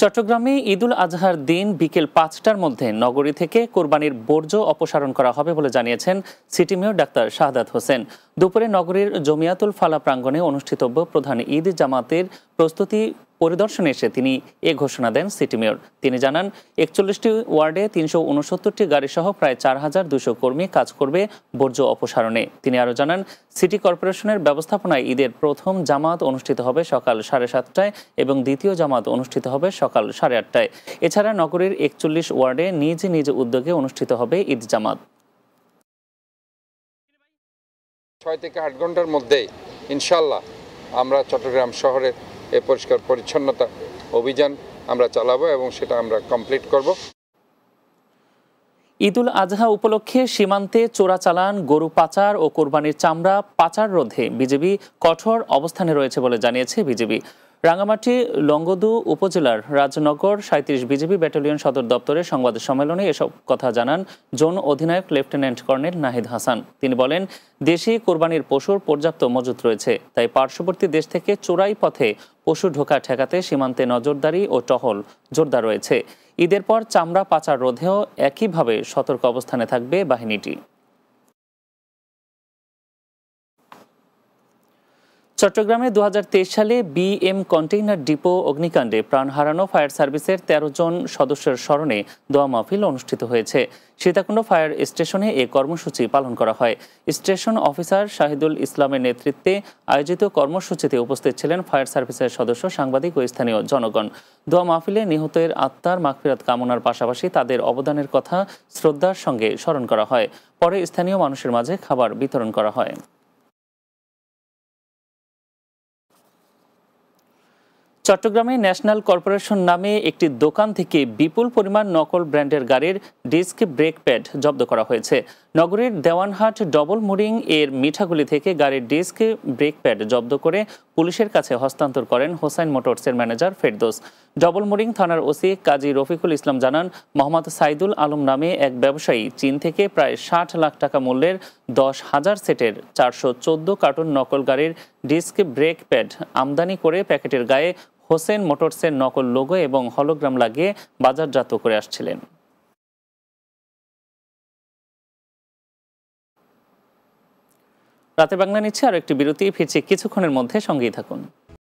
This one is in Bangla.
চট্টগ্রামে ঈদুল আজহার দিন বিকেল ৫টার মধ্যে নগরী থেকে কোরবানির বর্জ্য অপসারণ করা হবে বলে জানিয়েছেন city mayor doctor Shahadat Hossain. দুপুরে নগরীর জমিয়াতুল ফালা প্রাঙ্গণে অনুষ্ঠিতব্য প্রধান ঈদ জামাতের প্রস্তুতি পরিদর্শনে এসে তিনি এ ঘোষণা দেন সিটি মেয়র। তিনি জানান, ৪১টি ওয়ার্ডে ৩৬৯টি গাড়িসহ প্রায় ৪,২০০ কর্মী কাজ করবে বর্জ্য অপসারণে। তিনি আরও জানান, সিটি কর্পোরেশনের ব্যবস্থাপনায় ঈদের প্রথম জামাত অনুষ্ঠিত হবে সকাল 7:30টায় এবং দ্বিতীয় জামাত অনুষ্ঠিত হবে সকাল 8:30টায়। এছাড়া নগরীর ৪১ ওয়ার্ডে নিজ নিজ উদ্যোগে অনুষ্ঠিত হবে ঈদ জামাত। ৬ থেকে ৮ ঘন্টার মধ্যেই ইনশাল্লাহ আমরা চট্টগ্রাম শহরের এই পরিষ্কার পরিচ্ছন্নতা অভিযান আমরা চালাবো এবং সেটা আমরা কমপ্লিট করব। ঈদুল আজহা উপলক্ষে সীমান্তে চোরাচালান, গরু পাচার ও কোরবানির চামড়া পাচার রোধে বিজিবি কঠোর অবস্থানে রয়েছে বলে জানিয়েছে বিজিবি। রাঙ্গামাটি লংগদু উপজেলার রাজনগর ৩৭ বিজিবি ব্যাটালিয়ন সদর দপ্তরে সংবাদ সম্মেলনে এসব কথা জানান জোন অধিনায়ক লেফটেন্যান্ট কর্নেল নাহিদ হাসান। তিনি বলেন, দেশে কোরবানির পশুর পর্যাপ্ত মজুত রয়েছে, তাই পার্শ্ববর্তী দেশ থেকে চোরাই পথে পশু ঢোকা ঠেকাতে সীমান্তে নজরদারি ও টহল জোরদার রয়েছে। ঈদের পর চামড়া পাচার রোধেও একইভাবে সতর্ক অবস্থানে থাকবে বাহিনীটি। চট্টগ্রামে ২০২৩ সালে বিএম কন্টেইনার ডিপো অগ্নিকাণ্ডে প্রাণ হারানো ফায়ার সার্ভিসের ১৩ জন সদস্যের স্মরণে দোয়া মাহফিল অনুষ্ঠিত হয়েছে। সীতাকুণ্ড ফায়ার স্টেশনে এ কর্মসূচি পালন করা হয়। স্টেশন অফিসার শাহিদুল ইসলামের নেতৃত্বে আয়োজিত কর্মসূচিতে উপস্থিত ছিলেন ফায়ার সার্ভিসের সদস্য, সাংবাদিক ও স্থানীয় জনগণ। দোয়া মাহফিলে নিহতের আত্মার মাগফিরাত কামনার পাশাপাশি তাদের অবদানের কথা শ্রদ্ধার সঙ্গে স্মরণ করা হয়। পরে স্থানীয় মানুষের মাঝে খাবার বিতরণ করা হয়। চট্টগ্রামে ন্যাশনাল কর্পোরেশন নামে একটি দোকান থেকে বিপুল পরিমাণ নকল ব্র্যান্ডের গাড়ির ডিস্ক ব্রেক প্যাড জব্দ করা হয়েছে। নগরীর দেওয়ানহাট ডবল মুরিং এর মিঠাগুলি থেকে গাড়ির ডিস্ক ব্রেক প্যাড জব্দ করে পুলিশের কাছে হস্তান্তর করেন হোসাইন মোটরসের ম্যানেজার ফেরদৌস। ডবল মুরিং থানার ওসি কাজী রফিকুল ইসলাম জানান, মোহাম্মদ সাইদুল আলম নামে এক ব্যবসায়ী চীন থেকে প্রায় ৬০ লাখ টাকা মূল্যের ১০,০০০ সেটের ৪১৪ কার্টুন নকল গাড়ির ডিস্ক ব্রেক প্যাড আমদানি করে প্যাকেটের গায়ে হোসেন মোটরসের নকল লোগো এবং হলোগ্রাম লাগিয়ে বাজারজাত করে আসছিলেন। রাতে বাংলা নিচ্ছে আর একটি বিরতি, ফিরছি কিছুক্ষণের মধ্যে, সঙ্গেই থাকুন।